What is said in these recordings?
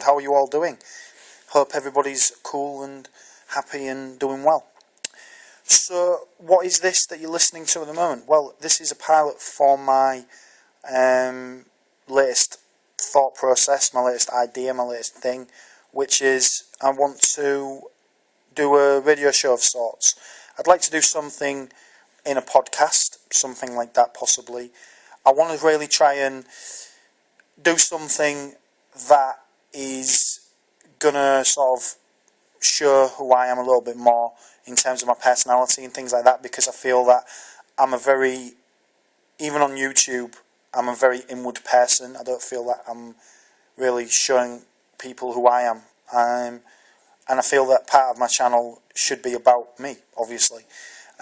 and how are you all doing? Hope everybody's cool and happy and doing well. So, what is this that you're listening to at the moment? Well, this is a pilot for my latest thought process, my latest idea, my latest thing, which is I want to do a radio show of sorts. I'd like to do something in a podcast, something like that possibly. I want to really try and do something that is going to sort of show who I am a little bit more in terms of my personality and things like that, because I feel that even on YouTube, I'm a very inward person. I don't feel that I'm really showing people who I am. And I feel that part of my channel should be about me, obviously.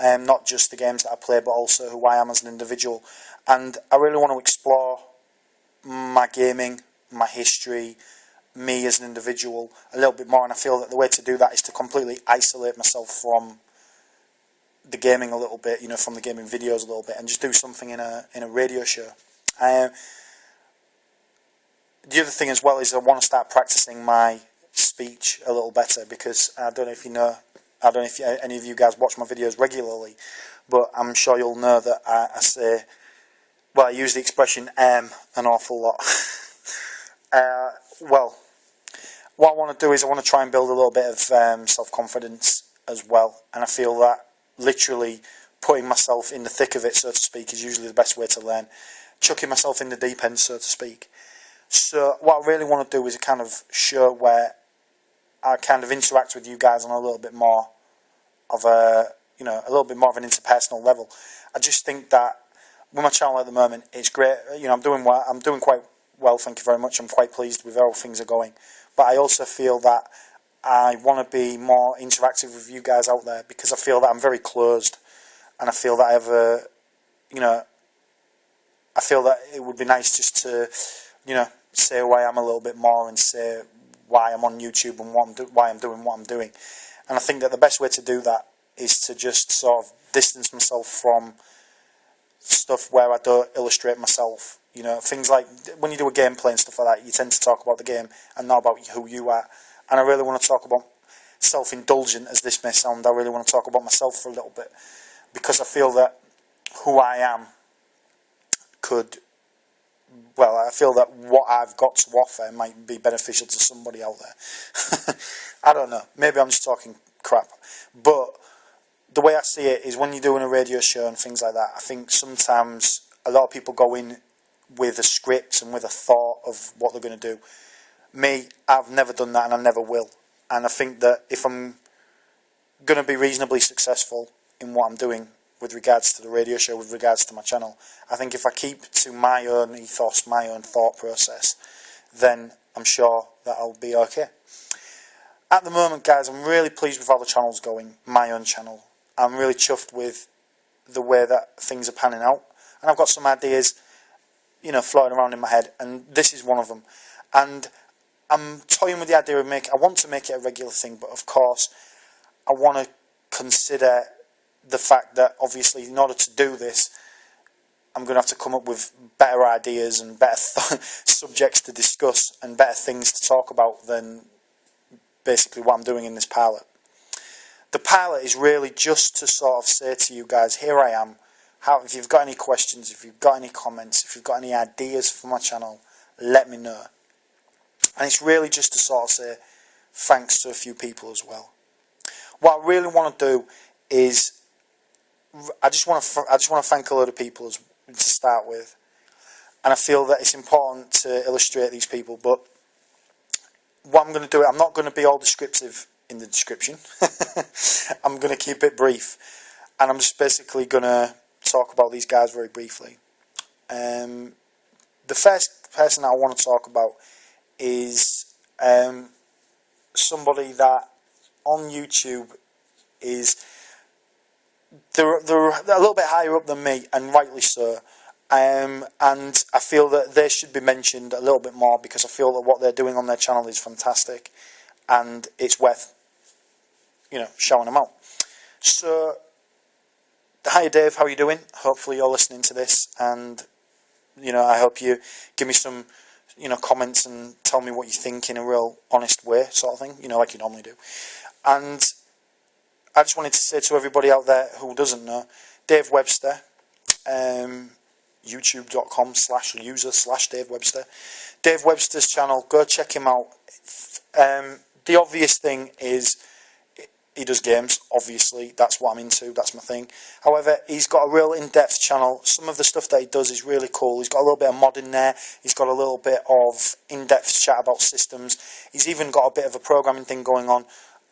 Not just the games that I play, but also who I am as an individual. And I really want to explore my gaming, my history, me as an individual a little bit more. And I feel that the way to do that is to completely isolate myself from the gaming a little bit, from the gaming videos a little bit, and just do something in a radio show. The other thing as well is I want to start practicing my speech a little better, because I don't know if any of you guys watch my videos regularly, but I'm sure you'll know that I use the expression an awful lot. Well, what I want to do is I want to try and build a little bit of self-confidence as well, and I feel that literally putting myself in the thick of it, so to speak, is usually the best way to learn. Chucking myself in the deep end, so to speak. So what I really want to do is a kind of show where I kind of interact with you guys on a little bit more of a little bit more of an interpersonal level. I just think that with my channel at the moment, it's great. I'm doing well. I'm doing quite well, thank you very much. I'm quite pleased with how things are going. But I also feel that I want to be more interactive with you guys out there, because I feel that I'm very closed, and I feel that I have I feel that it would be nice just to, say who I am a little bit more, and say why I'm on YouTube and why I'm doing what I'm doing. And I think that the best way to do that is to just sort of distance myself from stuff where I don't illustrate myself. Things like when you do a gameplay and stuff like that, you tend to talk about the game and not about who you are. And I really want to talk about, self-indulgent as this may sound, I really want to talk about myself for a little bit, because I feel that who I am I feel that what I've got to offer might be beneficial to somebody out there. I don't know, maybe I'm just talking crap, but the way I see it is when you're doing a radio show and things like that, I think sometimes a lot of people go in with a script and with a thought of what they're going to do. Me, I've never done that, and I never will. And I think that if I'm going to be reasonably successful in what I'm doing with regards to the radio show, with regards to my channel, I think if I keep to my own ethos, my own thought process, then I'm sure that I'll be okay. At the moment, guys, I'm really pleased with how the channel's going, my own channel. I'm really chuffed with the way that things are panning out. And I've got some ideas, floating around in my head, and this is one of them. And I'm toying with the idea of I want to make it a regular thing, but of course, I want to consider the fact that obviously in order to do this, I'm going to have to come up with better ideas and better subjects to discuss and better things to talk about than basically what I'm doing in this pilot. The pilot is really just to sort of say to you guys, here I am. If you've got any questions, if you've got any comments, if you've got any ideas for my channel, let me know. And it's really just to sort of say thanks to a few people as well. What I really want to do is I just want to thank a load of people to start with, and I feel that it's important to illustrate these people. But what I'm going to do, I'm not going to be all descriptive in the description. I'm going to keep it brief, and I'm just basically going to talk about these guys very briefly. The first person I want to talk about is somebody that on YouTube is they're a little bit higher up than me, and rightly so. And I feel that they should be mentioned a little bit more, because I feel that what they're doing on their channel is fantastic, and it's worth shouting them out. So, hi Dave, how are you doing? Hopefully you're listening to this, and I hope you give me some you know, comments and tell me what you think in a real honest way, sort of thing, you know, like you normally do. And I just wanted to say to everybody out there who doesn't know, Dave Webster, youtube.com/user/Dave Webster. Dave Webster's channel, go check him out. The obvious thing is he does games, obviously. That's what I'm into, that's my thing. However, he's got a real in-depth channel. Some of the stuff that he does is really cool. He's got a little bit of mod in there. He's got a little bit of in-depth chat about systems. He's even got a bit of a programming thing going on.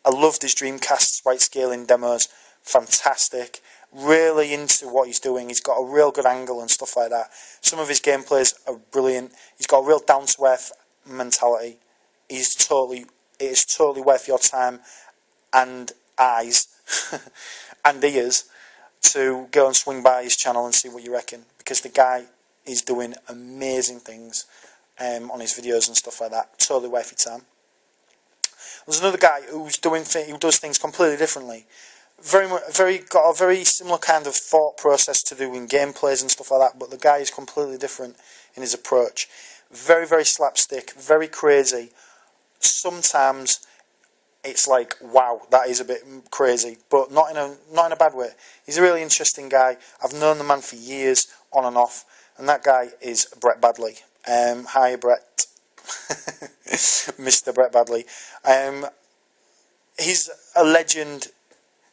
I loved his Dreamcast sprite scaling demos. Fantastic. Really into what he's doing. He's got a real good angle and stuff like that. Some of his gameplays are brilliant. He's got a real down-to-earth mentality. It is totally worth your time and eyes and ears to go and swing by his channel and see what you reckon, because the guy is doing amazing things on his videos and stuff like that. Totally worth your time. There's another guy who does things completely differently. Got a very similar kind of thought process to doing gameplays and stuff like that, but the guy is completely different in his approach. Very, very slapstick, very crazy. Sometimes it's like, wow, that is a bit crazy, but not in a bad way. He's a really interesting guy. I've known the man for years, on and off, and that guy is Brett Badley. Hi, Brett. Mr. Brett Badley. He's a legend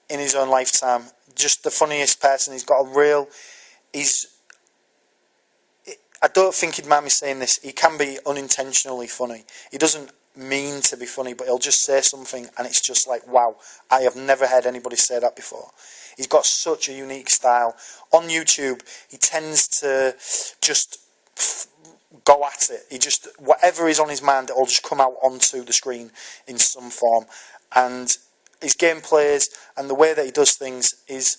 in his own lifetime. Just the funniest person. He's got a real... I don't think he'd mind me saying this. He can be unintentionally funny. He doesn't mean to be funny, but he'll just say something and it's just like, wow, I have never heard anybody say that before. He's got such a unique style. On YouTube, he tends to just go at it. Whatever is on his mind, it'll just come out onto the screen in some form. And his gameplays and the way that he does things is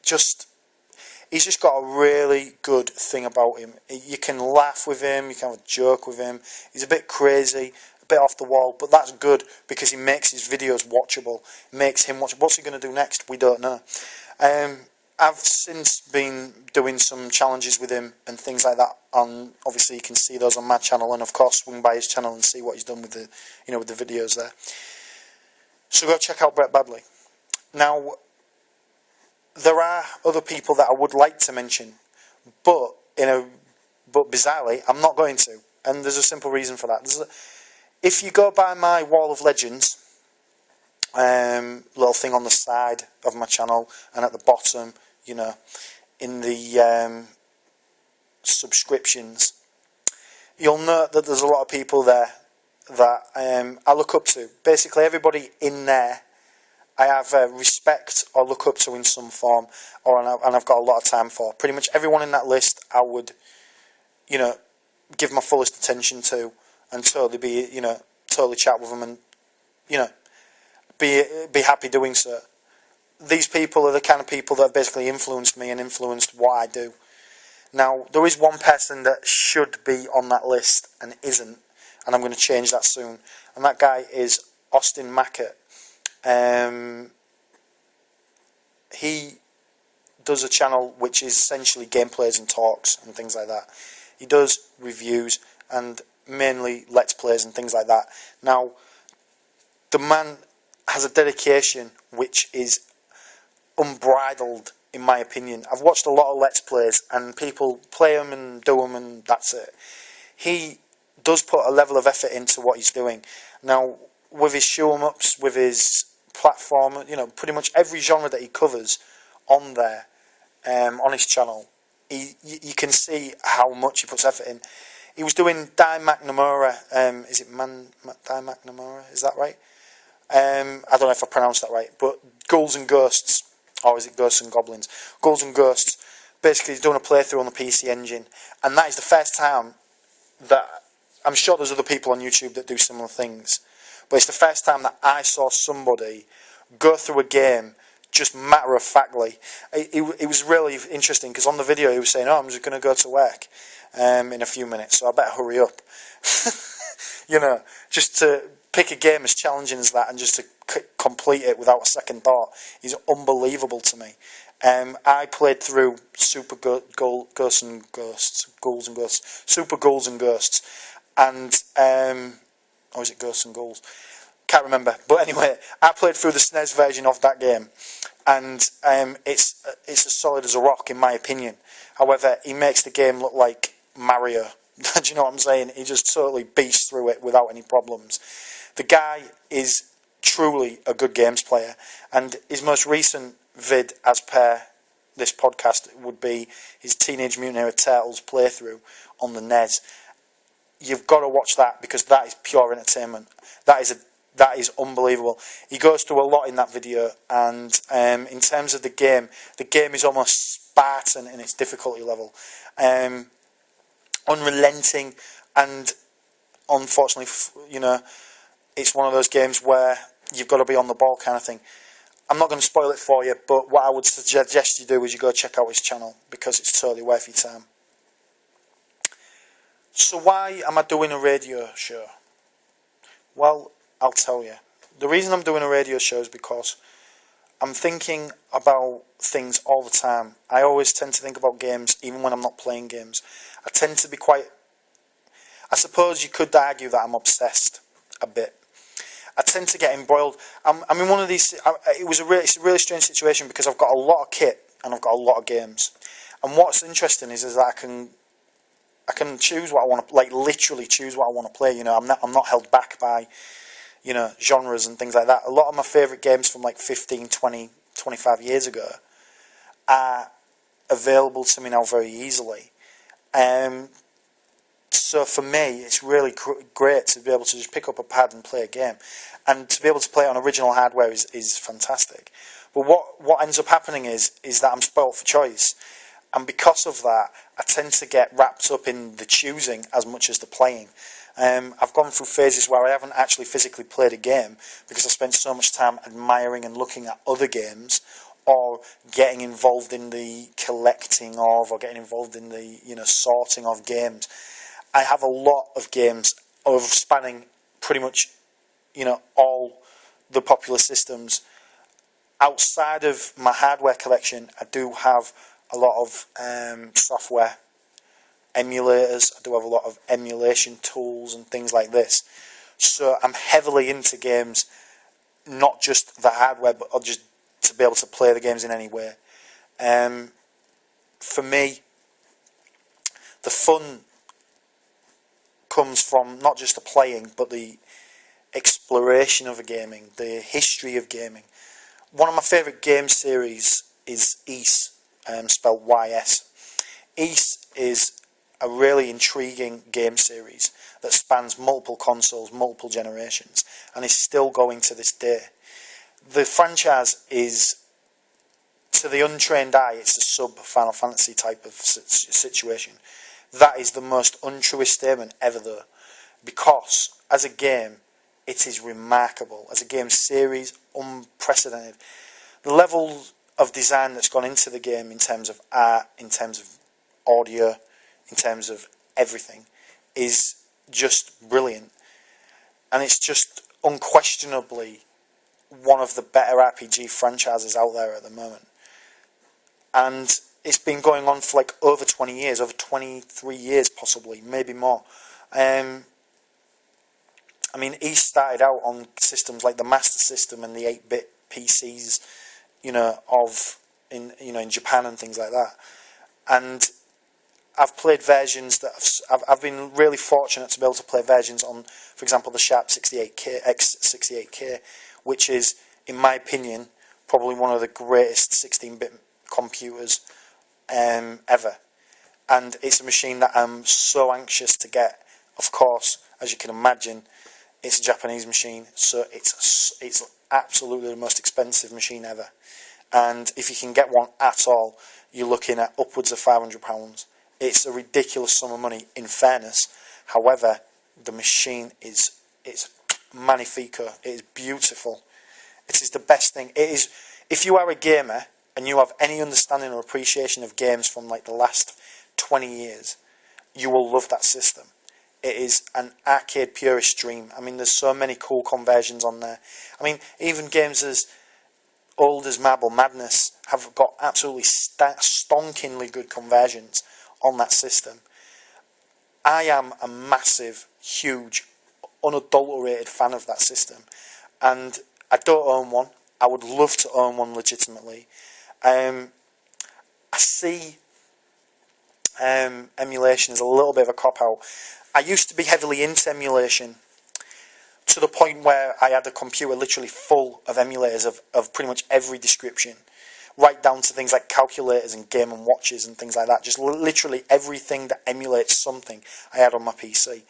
just... He's just got a really good thing about him. You can laugh with him, you can have a joke with him. He's a bit crazy, a bit off the wall, but that's good because he makes his videos watchable. Makes him watchable. What's he going to do next? We don't know. I've since been doing some challenges with him and things like that. Obviously, you can see those on my channel, and of course, swing by his channel and see what he's done with the, with the videos there. So go check out Brett Badley. Now, there are other people that I would like to mention, but bizarrely, I'm not going to, and there's a simple reason for that. If you go by my Wall of Legends, little thing on the side of my channel, and at the bottom, in the subscriptions, you'll note that there's a lot of people there that I look up to. Basically, everybody in there I have respect or look up to in some form, and I've got a lot of time for. Pretty much everyone in that list I would, give my fullest attention to, and totally be, totally chat with them, and, be happy doing so. These people are the kind of people that have basically influenced me and influenced what I do. Now, there is one person that should be on that list and isn't, and I'm going to change that soon, and that guy is Austin Mackett. He does a channel which is essentially gameplays and talks and things like that. He does reviews and mainly let's plays and things like that. Now, the man has a dedication which is unbridled, in my opinion. I've watched a lot of let's plays and people play them and do them and that's it. He does put a level of effort into what he's doing. Now, with his show-em-ups, with his platform, pretty much every genre that he covers on there, on his channel, you can see how much he puts effort in. He was doing Die McNamara, is it Die McNamara, is that right? I don't know if I pronounced that right, but Ghouls and Ghosts, or is it Ghosts and Goblins? Ghouls and Ghosts, basically he's doing a playthrough on the PC Engine, and that is the first time that, I'm sure there's other people on YouTube that do similar things, but it's the first time that I saw somebody go through a game just matter-of-factly. It was really interesting, because on the video he was saying, I'm just going to go to work in a few minutes, so I better hurry up. Just to pick a game as challenging as that and just to complete it without a second thought is unbelievable to me. I played through Super Ghouls and Ghosts, Super Ghouls and Ghosts, and or is it Ghosts and Ghouls? Can't remember. But anyway, I played through the SNES version of that game, and it's as solid as a rock in my opinion. However, he makes the game look like Mario. Do you know what I'm saying? He just totally beasts through it without any problems. The guy is truly a good games player, and his most recent vid, as per this podcast, would be his Teenage Mutant Ninja Turtles playthrough on the NES. You've got to watch that because that is pure entertainment. That is unbelievable. He goes through a lot in that video, and in terms of the game is almost Spartan in its difficulty level, unrelenting, and unfortunately, it's one of those games where you've got to be on the ball kind of thing. I'm not going to spoil it for you, but what I would suggest you do is you go check out his channel because it's totally worth your time. So why am I doing a radio show? Well, I'll tell you. The reason I'm doing a radio show is because I'm thinking about things all the time. I always tend to think about games even when I'm not playing games. I tend to be quite... I suppose you could argue that I'm obsessed a bit. I tend to get embroiled. I'm in one of these... It's a really strange situation because I've got a lot of kit and I've got a lot of games. And what's interesting is that I can choose what I want to, like literally choose what I want to play. I'm not held back by, genres and things like that. A lot of my favourite games from like 15, 20, 25 years ago are available to me now very easily. So for me, it's really great to be able to just pick up a pad and play a game. And to be able to play it on original hardware is fantastic. But what ends up happening is that I'm spoilt for choice. And because of that, I tend to get wrapped up in the choosing as much as the playing. I've gone through phases where I haven't actually physically played a game because I spent so much time admiring and looking at other games, or getting involved in the collecting of, or getting involved in the sorting of games. I have a lot of games of spanning pretty much all the popular systems. Outside of my hardware collection, I do have a lot of software, emulators. I do have a lot of emulation tools and things like this. So I'm heavily into games, not just the hardware, but just to be able to play the games in any way. For me, the fun comes from not just the playing, but the exploration of gaming, the history of gaming. One of my favourite game series is Ys, spelled Y-S. Ys is a really intriguing game series that spans multiple consoles, multiple generations, and is still going to this day. The franchise is, to the untrained eye, it's a sub-Final Fantasy type of situation. That is the most untruest statement ever, though, because as a game, it is remarkable. As a game series, unprecedented. The level of design that's gone into the game in terms of art, in terms of audio, in terms of everything, is just brilliant. And it's just unquestionably one of the better RPG franchises out there at the moment. And it's been going on for like over 20 years, over 23 years possibly, maybe more. Ys started out on systems like the Master System and the 8-bit PCs, in Japan and things like that. And I've played versions that I've been really fortunate to be able to play versions on, for example, the Sharp 68K, X68K, which is, in my opinion, probably one of the greatest 16-bit computers ever. And it's a machine that I'm so anxious to get. Of course, as you can imagine, it's a Japanese machine, so it's absolutely the most expensive machine ever. And if you can get one at all, you're looking at upwards of £500. It's a ridiculous sum of money, in fairness. However, the machine it's magnifico. It is beautiful. It is the best thing. It is. If you are a gamer and you have any understanding or appreciation of games from like the last 20 years, you will love that system. It is an arcade purist dream. There's so many cool conversions on there. Even games as old as Marble Madness have got absolutely stonkingly good conversions on that system. I am a massive, huge, unadulterated fan of that system, and I don't own one. I would love to own one legitimately. I see emulation as a little bit of a cop-out. I used to be heavily into emulation to the point where I had a computer literally full of emulators of pretty much every description, right down to things like calculators and Game & Watches and things like that. Just literally everything that emulates something I had on my PC.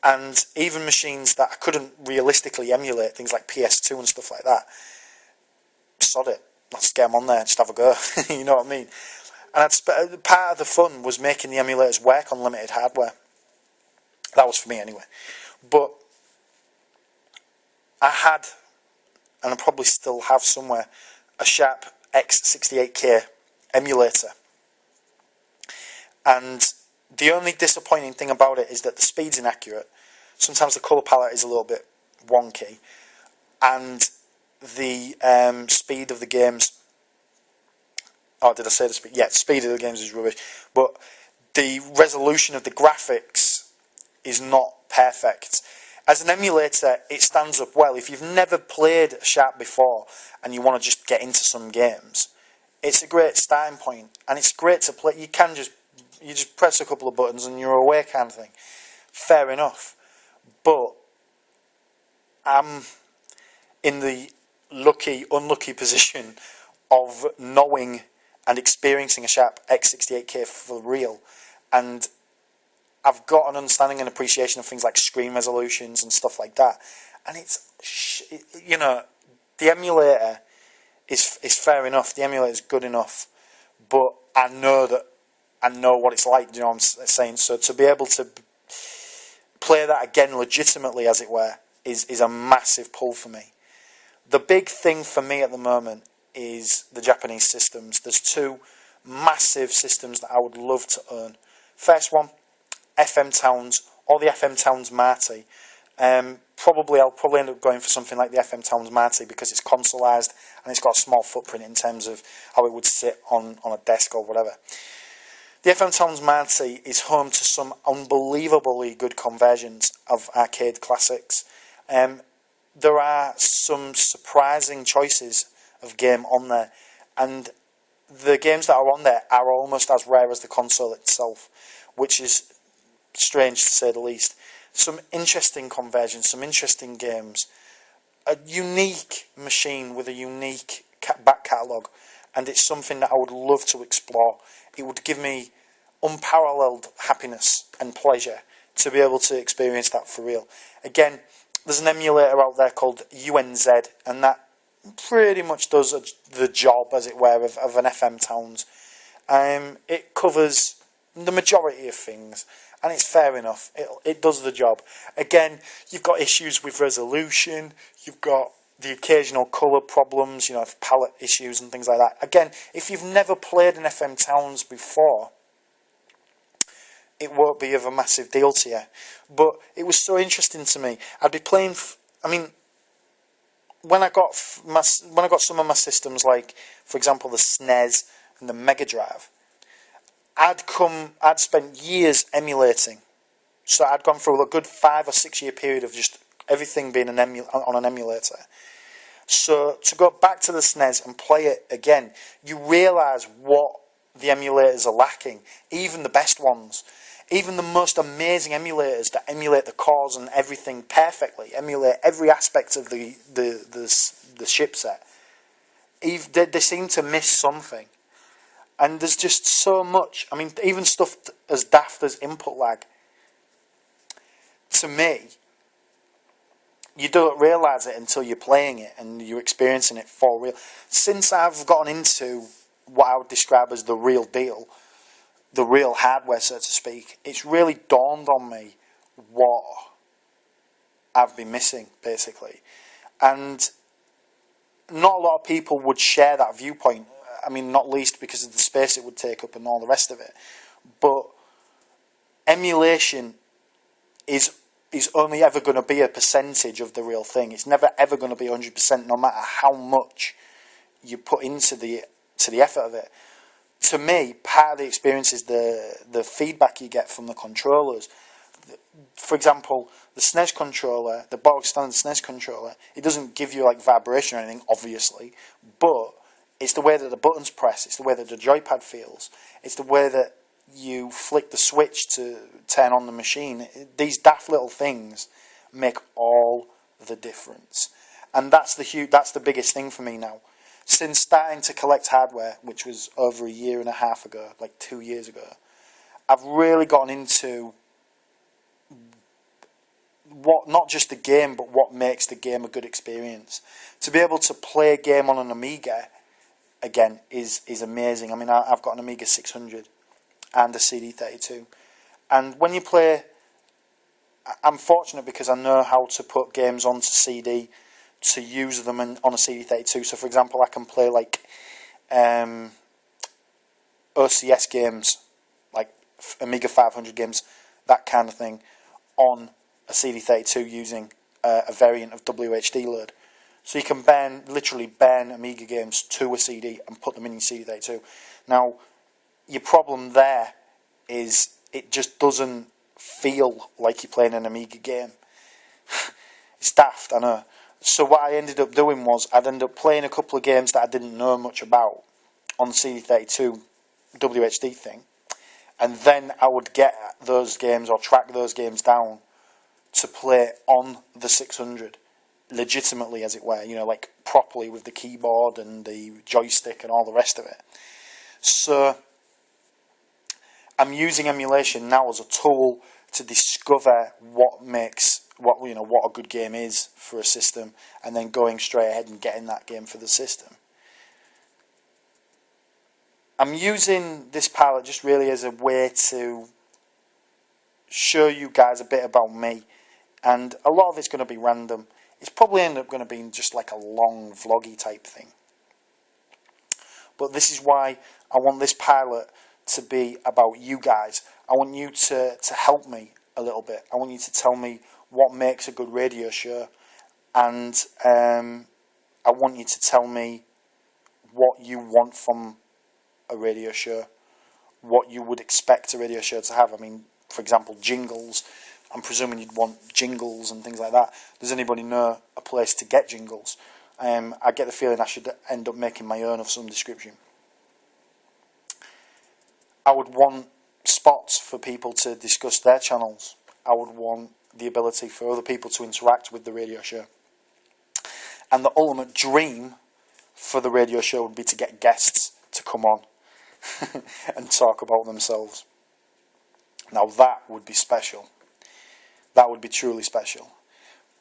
And even machines that I couldn't realistically emulate, things like PS2 and stuff like that. Sod it. Let's get them on there, just have a go. You know what I mean? And part of the fun was making the emulators work on limited hardware. That was for me anyway. But I had, and I probably still have somewhere, a Sharp X68K emulator. And the only disappointing thing about it is that the speed's inaccurate. Sometimes the colour palette is a little bit wonky. And the speed of the games... Oh, did I say the speed? Yeah, the speed of the games is rubbish. But the resolution of the graphics is not perfect. As an emulator, it stands up well. If you've never played a Sharp before and you want to just get into some games, it's a great starting point. And it's great to play. You just press a couple of buttons and you're away kind of thing. Fair enough. But I'm in the unlucky position of knowing and experiencing a Sharp X68K for real. And I've got an understanding and appreciation of things like screen resolutions and stuff like that. And it's, you know, the emulator is fair enough. The emulator is good enough. But I know what it's like, you know what I'm saying? So to be able to play that again legitimately, as it were, is a massive pull for me. The big thing for me at the moment is the Japanese systems. There's two massive systems that I would love to own. First one, FM Towns, or the FM Towns Marty. I'll probably end up going for something like the FM Towns Marty because it's consoleized and it's got a small footprint in terms of how it would sit on a desk or whatever. The FM Towns Marty is home to some unbelievably good conversions of arcade classics. There are some surprising choices of game on there, and the games that are on there are almost as rare as the console itself, which is strange to say the least. Some interesting conversions, some interesting games, a unique machine with a unique back catalogue, and it's something that I would love to explore. It would give me unparalleled happiness and pleasure to be able to experience that for real. Again, there's an emulator out there called UNZ, and that pretty much does the job, as it were, of an FM Towns. It covers the majority of things, and it's fair enough. It does the job. Again, you've got issues with resolution, you've got the occasional colour problems, you know, palette issues and things like that. Again, if you've never played an FM Towns before, it won't be of a massive deal to you. But it was so interesting to me. I'd be playing... when I got some of my systems, like, for example, the SNES and the Mega Drive, I'd spent years emulating. So I'd gone through a good 5 or 6 year period of just everything being on an emulator. So to go back to the SNES and play it again, you realise what the emulators are lacking, even the best ones. Even the most amazing emulators that emulate the cores and everything perfectly, emulate every aspect of the chipset, they seem to miss something. And there's just so much. I mean, even stuff as daft as input lag. To me, you don't realise it until you're playing it and you're experiencing it for real. Since I've gotten into what I would describe as the real deal, the real hardware, so to speak, it's really dawned on me what I've been missing, basically. And not a lot of people would share that viewpoint. I mean, not least because of the space it would take up and all the rest of it. But emulation is only ever going to be a percentage of the real thing. It's never ever going to be 100%, no matter how much you put into the effort of it. To me, part of the experience is the feedback you get from the controllers. For example, the SNES controller, the bog standard SNES controller, it doesn't give you like vibration or anything, obviously, but it's the way that the buttons press, it's the way that the joypad feels, it's the way that you flick the switch to turn on the machine. These daft little things make all the difference, and that's the biggest thing for me now. Since starting to collect hardware, which was over a year and a half ago, like 2 years ago, I've really gotten into what, not just the game, but what makes the game a good experience. To be able to play a game on an Amiga, again, is amazing. I mean, I've got an Amiga 600 and a CD32. And when you play, I'm fortunate because I know how to put games onto CD to use them on a CD32. So, for example, I can play like OCS games, like Amiga 500 games, that kind of thing, on a CD32 using a variant of WHD load. So you can literally ban Amiga games to a CD and put them in your CD32. Now, your problem there is it just doesn't feel like you're playing an Amiga game. It's daft, I know. So what I ended up doing was I'd end up playing a couple of games that I didn't know much about on the CD32 WHD thing, and then I would get those games or track those games down to play on the 600, legitimately, as it were, you know, like properly with the keyboard and the joystick and all the rest of it. So I'm using emulation now as a tool to discover what a good game is for a system, and then going straight ahead and getting that game for the system. I'm using this palette just really as a way to show you guys a bit about me, and a lot of it's going to be random. It's probably end up going to be just like a long vloggy type thing. But this is why I want this pilot to be about you guys. I want you to help me a little bit. I want you to tell me what makes a good radio show, and I want you to tell me what you want from a radio show, what you would expect a radio show to have. I mean, for example, jingles. I'm presuming you'd want jingles and things like that. Does anybody know a place to get jingles? I get the feeling I should end up making my own of some description. I would want spots for people to discuss their channels. I would want the ability for other people to interact with the radio show. And the ultimate dream for the radio show would be to get guests to come on and talk about themselves. Now that would be special. That would be truly special.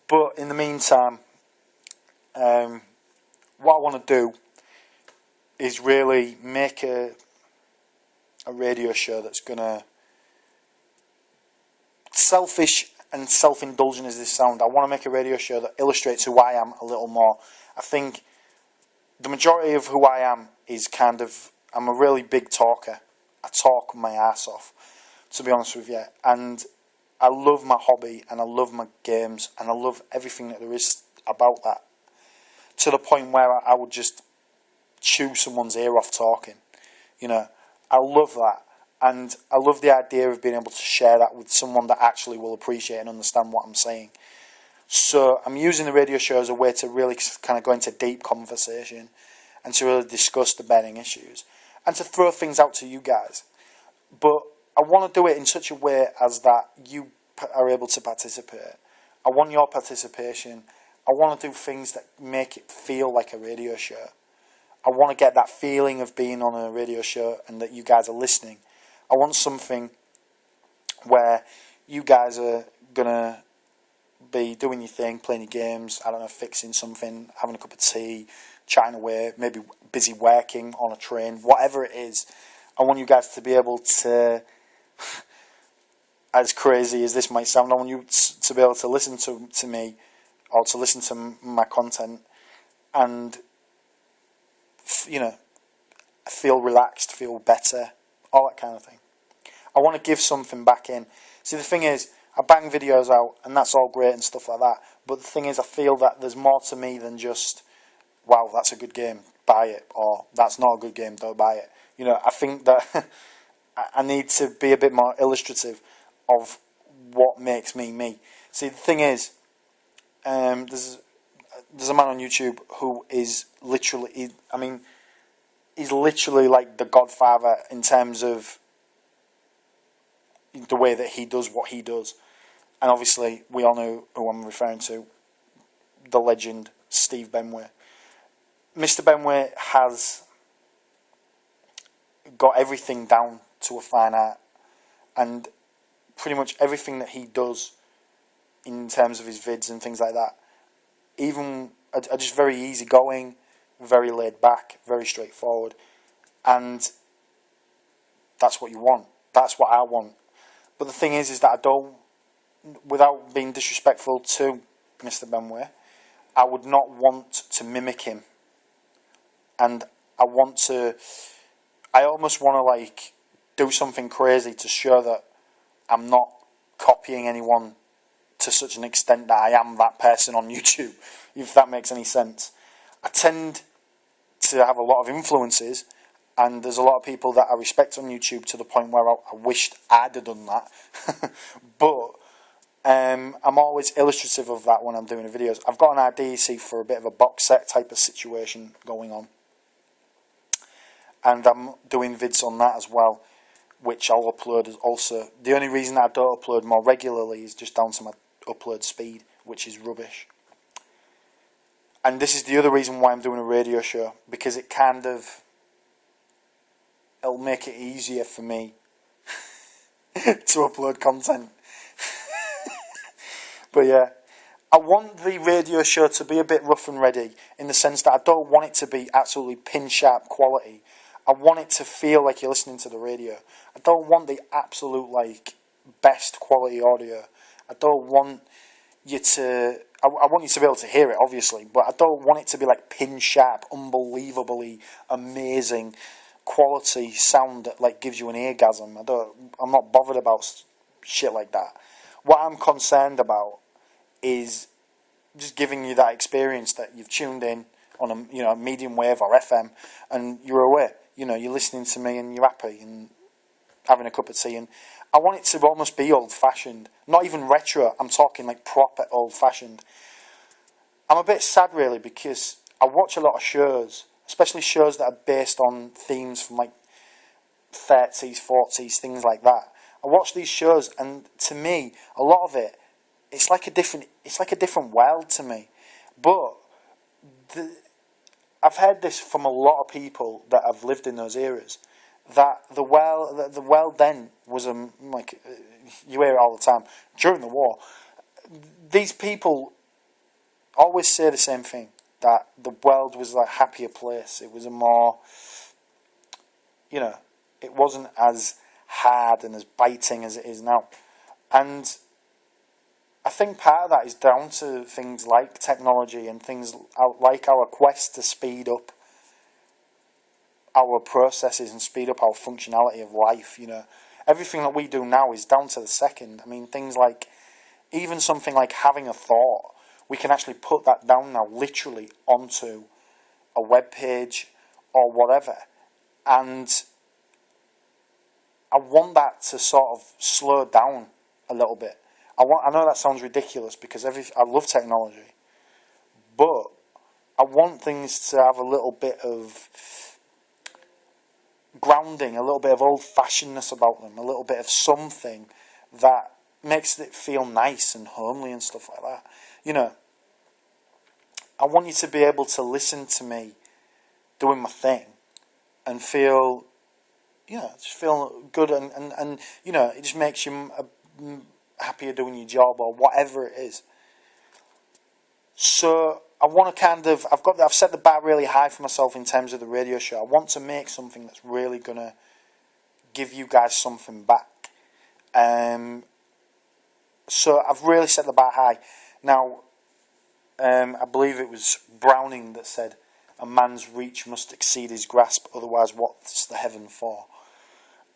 But in the meantime, what I want to do is really make a radio show that's going to, selfish and self-indulgent as this sound, I want to make a radio show that illustrates who I am a little more. I think the majority of who I am is kind of, I'm a really big talker. I talk my ass off, to be honest with you. And I love my hobby, and I love my games, and I love everything that there is about that. To the point where I would just chew someone's ear off talking. You know, I love that. And I love the idea of being able to share that with someone that actually will appreciate and understand what I'm saying. So I'm using the radio show as a way to really kind of go into deep conversation and to really discuss the burning issues and to throw things out to you guys. But I want to do it in such a way as that you are able to participate. I want your participation. I want to do things that make it feel like a radio show. I want to get that feeling of being on a radio show and that you guys are listening. I want something where you guys are going to be doing your thing, playing your games, I don't know, fixing something, having a cup of tea, chatting away, maybe busy working on a train, whatever it is. I want you guys to be able to, as crazy as this might sound, I want you to be able to listen to me or to listen to my content and, you know, feel relaxed, feel better, all that kind of thing. I want to give something back in. See, the thing is, I bang videos out, and that's all great and stuff like that. But the thing is, I feel that there's more to me than just, wow, that's a good game, buy it. Or, that's not a good game, don't buy it. You know, I think that I need to be a bit more illustrative of what makes me me. See, the thing is, there's a man on YouTube who is literally, he's literally like the godfather in terms of the way that he does what he does. And obviously, we all know who I'm referring to, the legend, Steve Benway. Mr. Benway has got everything down to a fine art, and pretty much everything that he does in terms of his vids and things like that, even are just very easygoing, very laid back, very straightforward, and that's what you want. That's what I want. But the thing is that I don't, without being disrespectful to Mr. Benway, I would not want to mimic him, and I almost want to like do something crazy to show that I'm not copying anyone to such an extent that I am that person on YouTube, if that makes any sense. I tend to have a lot of influences, and there's a lot of people that I respect on YouTube to the point where I wished I'd have done that. But I'm always illustrative of that when I'm doing the videos. I've got an idea, you see, for a bit of a box set type of situation going on, and I'm doing vids on that as well, which I'll upload also. The only reason I don't upload more regularly is just down to my upload speed, which is rubbish. And this is the other reason why I'm doing a radio show, because it'll make it easier for me to upload content. But yeah, I want the radio show to be a bit rough and ready, in the sense that I don't want it to be absolutely pin-sharp quality. I want it to feel like you're listening to the radio. I don't want the absolute like best quality audio. I don't want you to... I want you to be able to hear it, obviously, but I don't want it to be like pin-sharp, unbelievably amazing quality sound that like gives you an eargasm. I'm not bothered about shit like that. What I'm concerned about is just giving you that experience that you've tuned in on a medium wave or FM, and you're aware. You're listening to me and you're happy and having a cup of tea. And I want it to almost be old-fashioned, not even retro. I'm talking like proper old-fashioned. I'm a bit sad really, because I watch a lot of shows, especially shows that are based on themes from like 30s, 40s, things like that. I watch these shows, and to me, a lot of it, it's like a different world to me. But I've heard this from a lot of people that have lived in those eras, that the world then was like, you hear it all the time during the war. These people always say the same thing, that the world was a happier place. It was a more, it wasn't as hard and as biting as it is now. And I think part of that is down to things like technology and things like our quest to speed up our processes and speed up our functionality of life. Everything that we do now is down to the second. Things like, even something like having a thought, we can actually put that down now literally onto a web page or whatever. And I want that to sort of slow down a little bit. I know that sounds ridiculous, because I love technology, but I want things to have a little bit of grounding, a little bit of old-fashionedness about them, a little bit of something that makes it feel nice and homely and stuff like that. I want you to be able to listen to me doing my thing and feel, just feel good, and it just makes you happier doing your job or whatever it is. So I want to I've set the bar really high for myself in terms of the radio show. I want to make something that's really going to give you guys something back. So I've really set the bar high. Now, I believe it was Browning that said, "A man's reach must exceed his grasp, otherwise what's the heaven for?"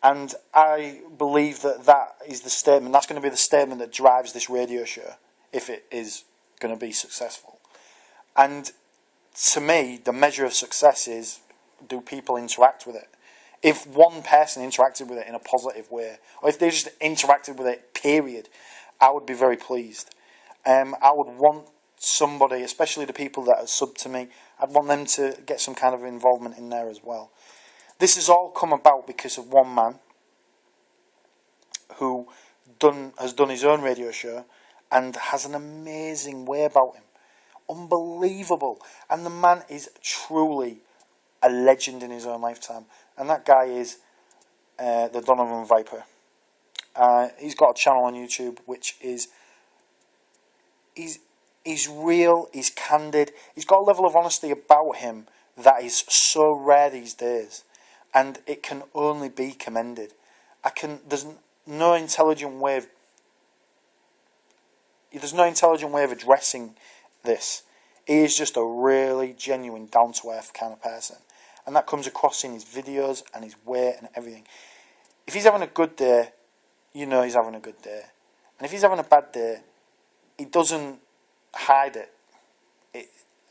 And I believe that is the statement. That's going to be the statement that drives this radio show, if it is going to be successful. And to me, the measure of success is, do people interact with it? If one person interacted with it in a positive way, or if they just interacted with it, period, I would be very pleased. I would want somebody, especially the people that are sub to me, I'd want them to get some kind of involvement in there as well. This has all come about because of one man who has done his own radio show and has an amazing way about him. Unbelievable. And the man is truly a legend in his own lifetime. And that guy is the Donovan Viper. He's got a channel on YouTube which is... He's real, he's candid, he's got a level of honesty about him that is so rare these days. And it can only be commended. There's no intelligent way of addressing this. He is just a really genuine, down-to-earth kind of person. And that comes across in his videos and his way and everything. If he's having a good day, you know he's having a good day. And if he's having a bad day, he doesn't hide it.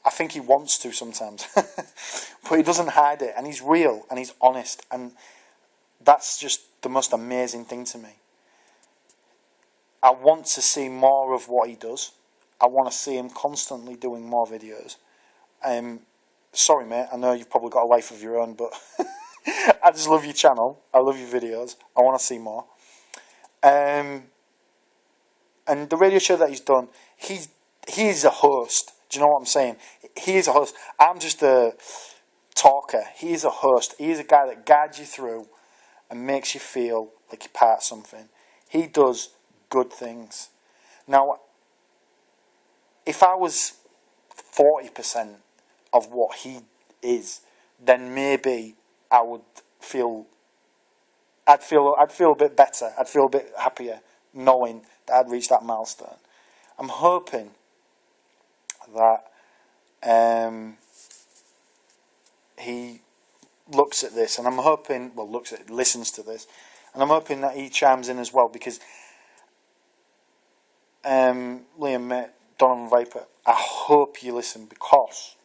I think he wants to sometimes. But he doesn't hide it. And he's real and he's honest. And that's just the most amazing thing to me. I want to see more of what he does. I want to see him constantly doing more videos. Sorry, mate. I know you've probably got a life of your own, but I just love your channel. I love your videos. I want to see more. And the radio show that he's done, he is a host. Do you know what I'm saying? He is a host. I'm just a talker. He is a host. He is a guy that guides you through and makes you feel like you're part of something. He does good things. Now, if I was 40% of what he is, then maybe I'd feel a bit better. I'd feel a bit happier knowing that I'd reached that milestone. I'm hoping that he looks at this, and I'm hoping, listens to this, and I'm hoping that he chimes in as well, because Liam, mate, Donovan Viper, I hope you listen, because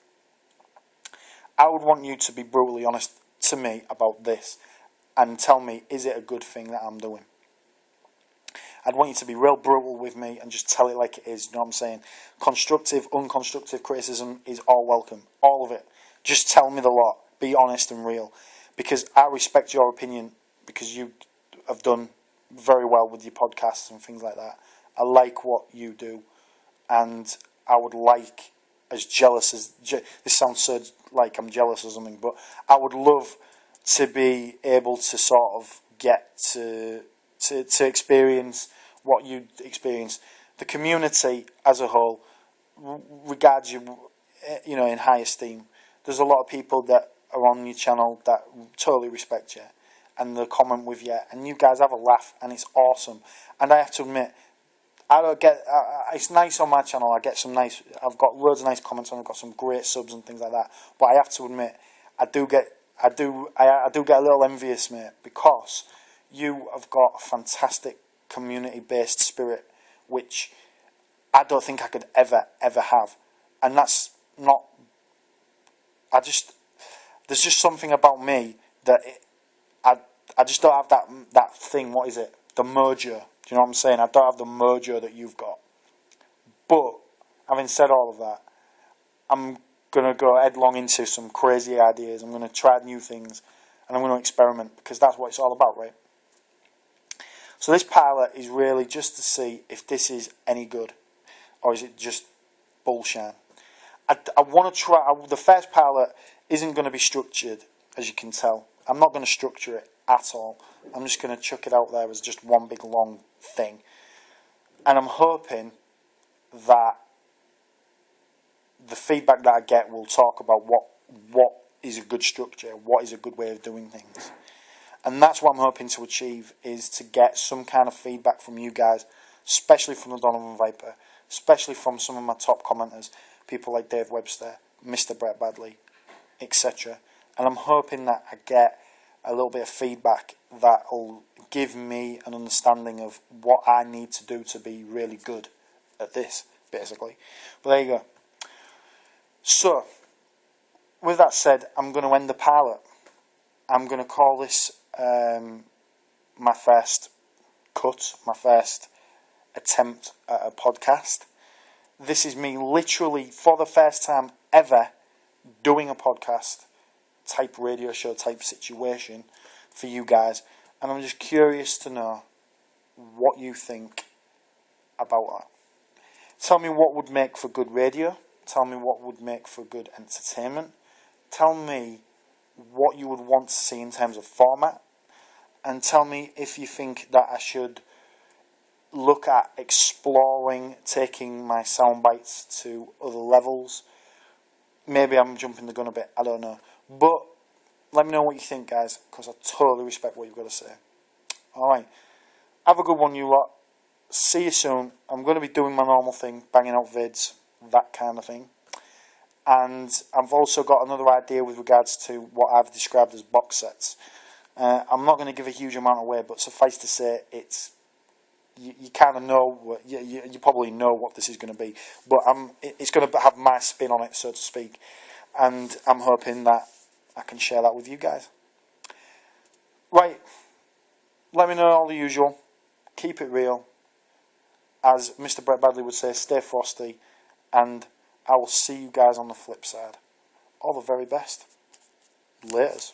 I would want you to be brutally honest to me about this and tell me, is it a good thing that I'm doing? I'd want you to be real brutal with me and just tell it like it is. You know what I'm saying? Constructive, unconstructive criticism is all welcome. All of it. Just tell me the lot. Be honest and real. Because I respect your opinion, because you have done very well with your podcasts and things like that. I like what you do. And I would like, as jealous as... This sounds so like I'm jealous or something, but I would love to be able to sort of get to experience what you experience. The community as a whole regards you, in high esteem. There's a lot of people that are on your channel that totally respect you, and they comment with you, and you guys have a laugh, and it's awesome. And I have to admit, I don't get. It's nice on my channel. I've got loads of nice comments, and I've got some great subs and things like that. But I have to admit, I do get a little envious, mate, because you have got a fantastic community-based spirit, which I don't think I could ever have. And that's not... There's just something about me that I just don't have that thing, what is it? The mojo. Do you know what I'm saying? I don't have the mojo that you've got. But, having said all of that, I'm going to go headlong into some crazy ideas. I'm going to try new things, and I'm going to experiment, because that's what it's all about, right? So this pilot is really just to see if this is any good, or is it just bullshit. I want to try. The first pilot isn't going to be structured, as you can tell. I'm not going to structure it at all. I'm just going to chuck it out there as just one big long thing. And I'm hoping that the feedback that I get will talk about what is a good structure, what is a good way of doing things. And that's what I'm hoping to achieve, is to get some kind of feedback from you guys, especially from the Donovan Viper, especially from some of my top commenters, people like Dave Webster, Mr. Brett Badley, etc. And I'm hoping that I get a little bit of feedback that will give me an understanding of what I need to do to be really good at this, basically. But there you go. So, with that said, I'm going to end the pilot. I'm going to call this my first cut, my first attempt at a podcast. This is me literally, for the first time ever, doing a podcast type radio show type situation for you guys. And I'm just curious to know what you think about that. Tell me what would make for good radio. Tell me what would make for good entertainment. Tell me what you would want to see in terms of format. And tell me if you think that I should look at exploring, taking my sound bites to other levels. Maybe I'm jumping the gun a bit, I don't know. But let me know what you think, guys, because I totally respect what you've got to say. Alright, have a good one, you lot. See you soon. I'm going to be doing my normal thing, banging out vids, that kind of thing. And I've also got another idea with regards to what I've described as box sets. I'm not going to give a huge amount away, but suffice to say, it's you kind of know, you probably know what this is going to be. But it's going to have my spin on it, so to speak. And I'm hoping that I can share that with you guys. Right, let me know all the usual. Keep it real. As Mr. Brett Badley would say, stay frosty, and I will see you guys on the flip side. All the very best. Laters.